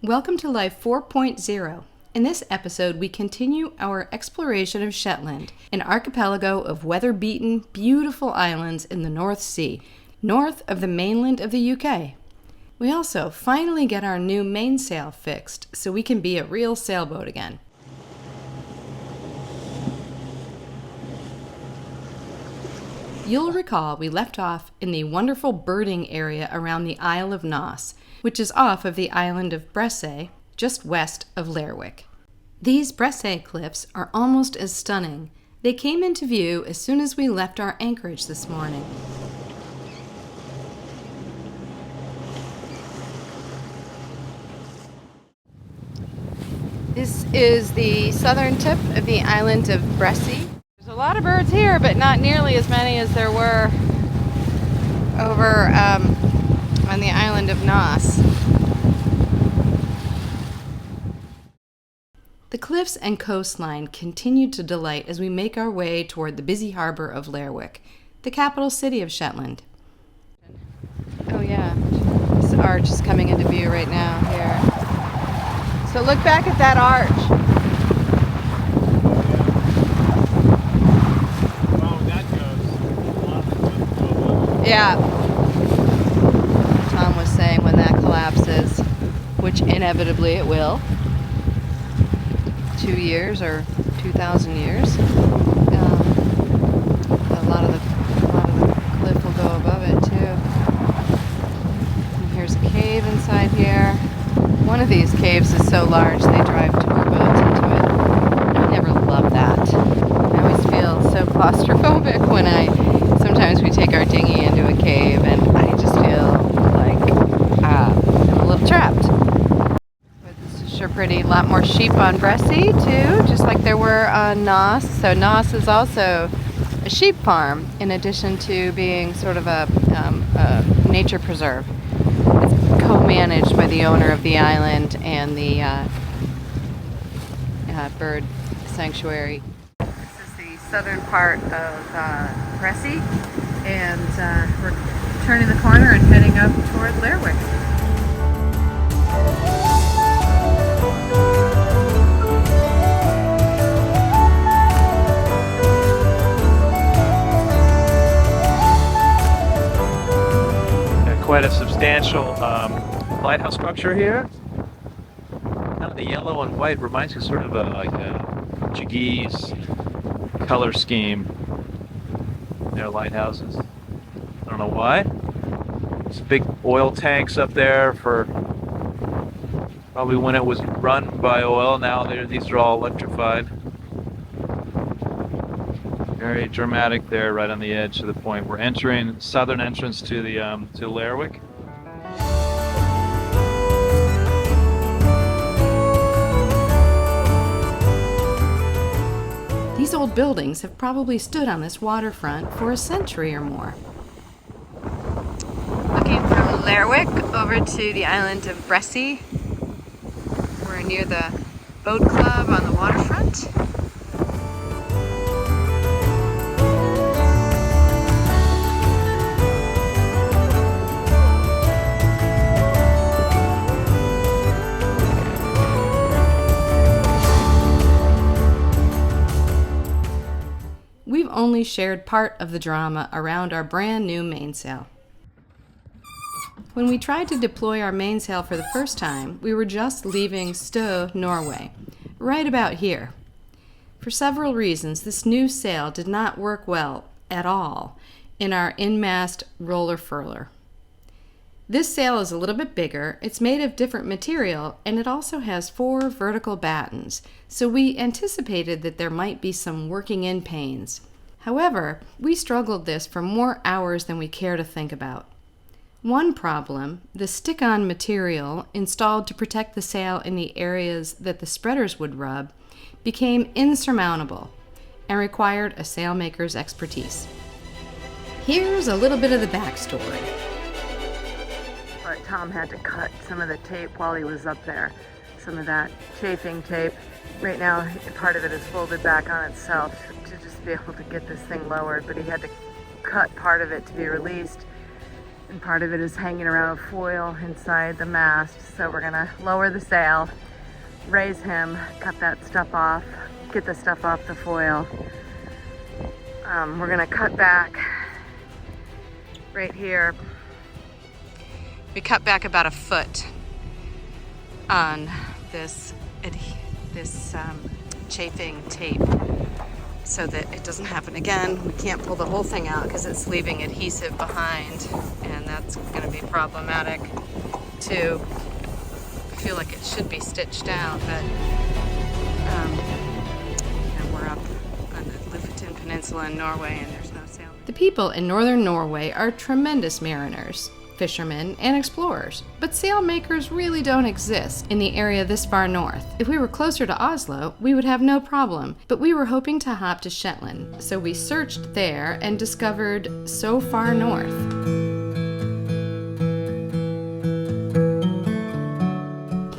Welcome to Life 4.0. In this episode, we continue our exploration of Shetland, an archipelago of weather-beaten, beautiful islands in the North Sea, north of the mainland of the UK. We also finally get our new mainsail fixed so we can be a real sailboat again. You'll recall we left off in the wonderful birding area around the Isle of Naas, which is off of the island of Bresse, just west of Lerwick. These Bresse cliffs are almost as stunning. They came into view as soon as we left our anchorage this morning. This is the southern tip of the island of Bresse. There's a lot of birds here, but not nearly as many as there were over on the island of Naas. The cliffs and coastline continue to delight as we make our way toward the busy harbor of Lerwick, the capital city of Shetland. Oh yeah, this arch is coming into view right now here. So look back at that arch. Oh, that goes. Yeah. Tom was saying when that collapses, which inevitably it will, 2 years or 2,000 years, a lot of the cliff will go above it too. And here's a cave inside here. One of these caves is so large they drive tour boats into it. I never love that. I always feel so claustrophobic when sometimes we take our dinghy into a cave and I just feel like I'm a little trapped. But this is sure pretty. A lot more sheep on Bresse too, just like there were on Naas. So Naas is also a sheep farm in addition to being sort of a nature preserve. It's co-managed by the owner of the island and the bird sanctuary. This is the southern part of Bresse, and we're turning the corner and heading up toward Lerwick. Quite a substantial lighthouse structure here. Kind of the yellow and white reminds you sort of like a Portuguese color scheme. Their lighthouses. I don't know why. There's big oil tanks up there for probably when it was run by oil. Now these are all electrified. Very dramatic there, right on the edge of the point. We're entering southern entrance to the to Lerwick. These old buildings have probably stood on this waterfront for a century or more. Looking from Lerwick over to the island of Bresse. We're near the boat club on the waterfront. We've only shared part of the drama around our brand new mainsail. When we tried to deploy our mainsail for the first time, we were just leaving Stø, Norway, right about here. For several reasons, this new sail did not work well at all in our in-mast roller furler. This sail is a little bit bigger, it's made of different material, and it also has 4 vertical battens, so we anticipated that there might be some working-in pains. However, we struggled this for more hours than we care to think about. One problem, the stick-on material installed to protect the sail in the areas that the spreaders would rub, became insurmountable and required a sailmaker's expertise. Here's a little bit of the backstory. But Tom had to cut some of the tape while he was up there, some of that chafing tape. Right now, part of it is folded back on itself to just be able to get this thing lowered, but he had to cut part of it to be released. and part of it is hanging around a foil inside the mast. So we're gonna lower the sail, raise him, cut that stuff off, get the stuff off the foil. We're gonna cut back right here. We cut back about a foot on this chafing tape so that it doesn't happen again. We can't pull the whole thing out because it's leaving adhesive behind, and that's going to be problematic too. I feel like it should be stitched out, but we're up on the Lofoten Peninsula in Norway, and there's no sail. The people in northern Norway are tremendous mariners, fishermen, and explorers, but sailmakers really don't exist in the area this far north. If we were closer to Oslo, we would have no problem, but we were hoping to hop to Shetland, so we searched there and discovered So Far North.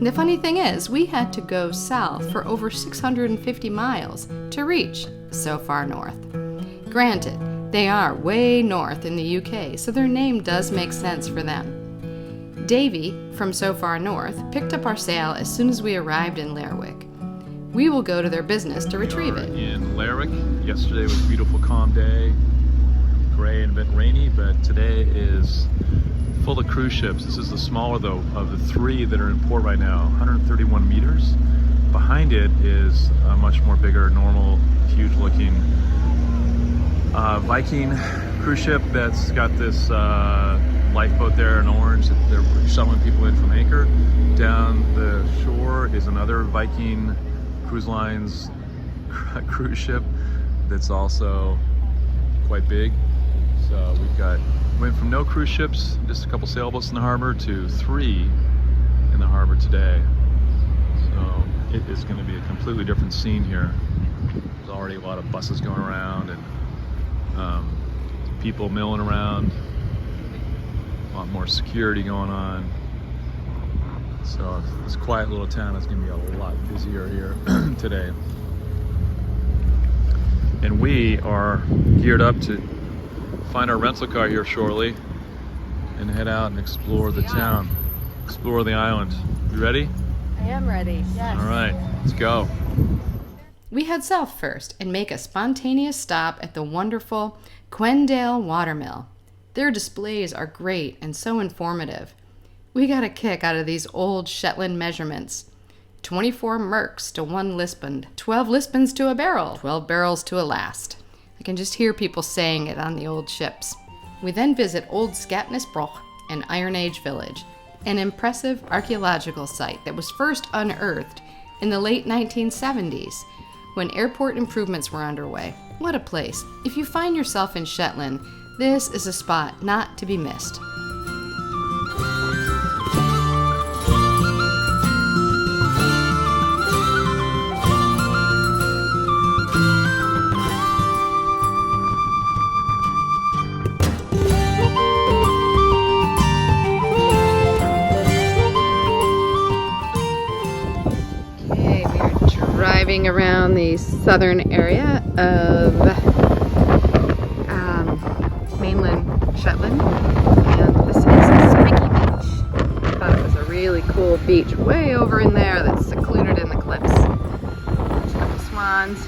The funny thing is, we had to go south for over 650 miles to reach So Far North. Granted, they are way north in the UK, so their name does make sense for them. Davy, from So Far North, picked up our sail as soon as we arrived in Lerwick. We will go to their business to retrieve it. In Lerwick, yesterday was a beautiful calm day, gray and a bit rainy, but today is full of cruise ships. This is the smaller though of the three that are in port right now, 131 meters. Behind it is a much more bigger, normal, huge looking Viking cruise ship that's got this lifeboat there in orange that they're shuttling people in from anchor. Down the shore is another Viking Cruise Lines cruise ship that's also quite big. So went from no cruise ships, just a couple sailboats in the harbor, to 3 in the harbor today. So it is going to be a completely different scene here. There's already a lot of buses going around and people milling around, a lot more security going on. So this quiet little town is going to be a lot busier here today. And we are geared up to find our rental car here shortly and head out and explore the town, explore the island. You ready? I am ready, yes. All right, let's go. We head south first and make a spontaneous stop at the wonderful Quendale Watermill. Their displays are great and so informative. We got a kick out of these old Shetland measurements. 24 merks to 1 lispand, 12 lispands to a barrel, 12 barrels to a last. I can just hear people saying it on the old ships. We then visit Old Skatnesbroch, an Iron Age village, an impressive archaeological site that was first unearthed in the late 1970s when airport improvements were underway. What a place. If you find yourself in Shetland, this is a spot not to be missed. Driving around the southern area of mainland Shetland, and this is Spiky Beach. I thought it was a really cool beach way over in there that's secluded in the cliffs. There's a couple swans.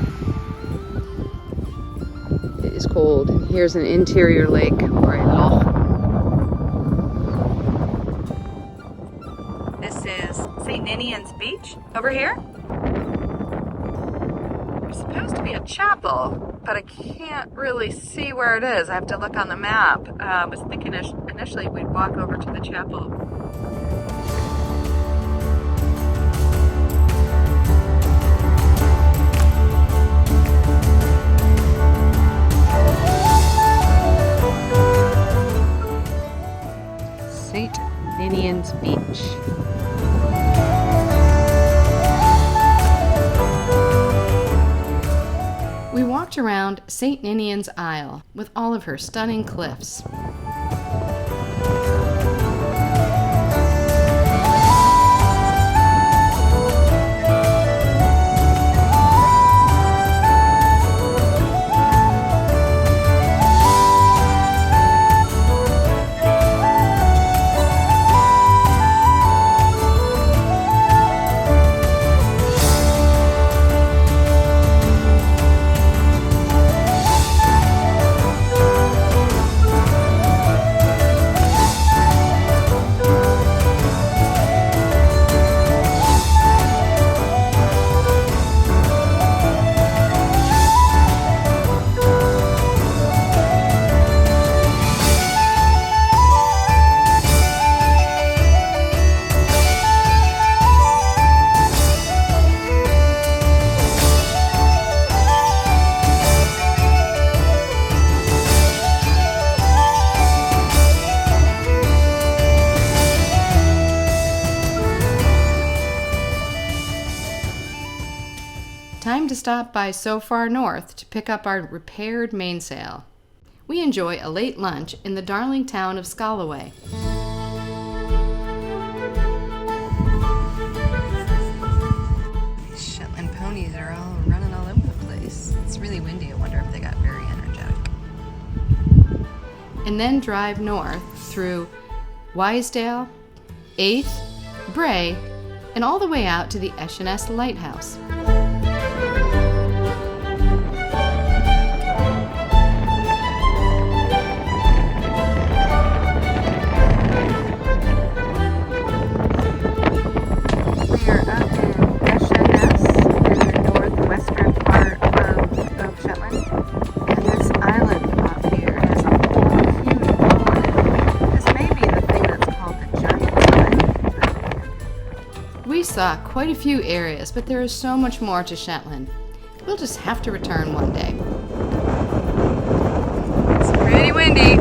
It is cold, and here's an interior lake or a loch. This is St. Ninian's Beach over here. Supposed to be a chapel, but I can't really see where it is. I have to look on the map. I was thinking initially we'd walk over to the chapel. St. Ninian's Beach. We walked around St. Ninian's Isle with all of her stunning cliffs. time to stop by so far north to pick up our repaired mainsail. We enjoy a late lunch in the darling town of Scalloway. These Shetland ponies are all running all over the place. It's really windy. I wonder if they got very energetic. And then drive north through Wisedale, 8th, Bray, and all the way out to the Esheness Lighthouse. We are up in Esheness in the northwestern part of Shetland. And this island off here has a whole huge hole in it. This may be the thing that's called the giant island. We saw quite a few areas, but there is so much more to Shetland. We'll just have to return one day. It's pretty windy.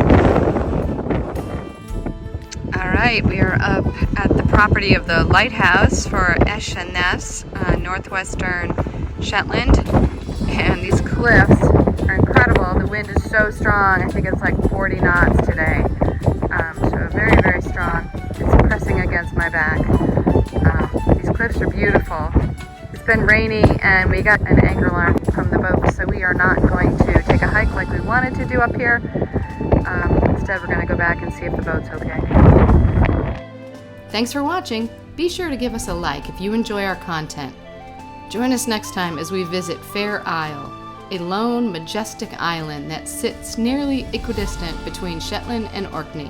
Alright, we are up at the property of the lighthouse for Esheness, northwestern Shetland. And these cliffs are incredible. The wind is so strong. I think it's like 40 knots today. So very, very strong. It's pressing against my back. These cliffs are beautiful. It's been rainy and we got an anchor alarm from the boat, so we are not going to take a hike like we wanted to do up here. Instead, we're going to go back and see if the boat's okay. Thanks for watching. Be sure to give us a like if you enjoy our content. Join us next time as we visit Fair Isle, a lone, majestic island that sits nearly equidistant between Shetland and Orkney.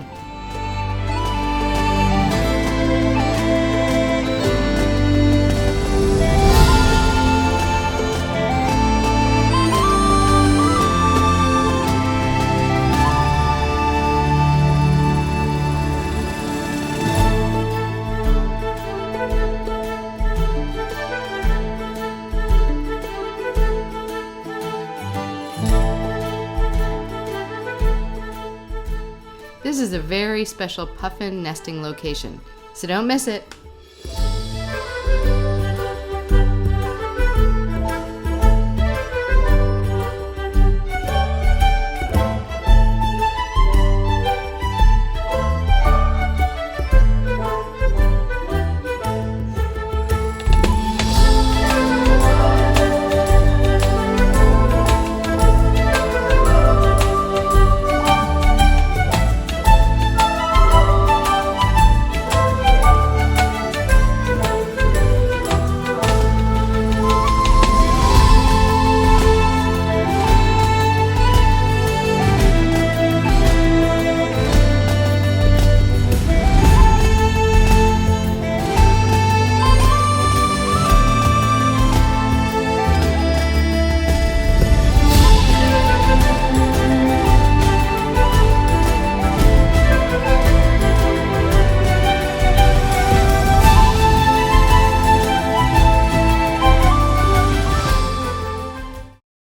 This is a very special puffin nesting location, so don't miss it.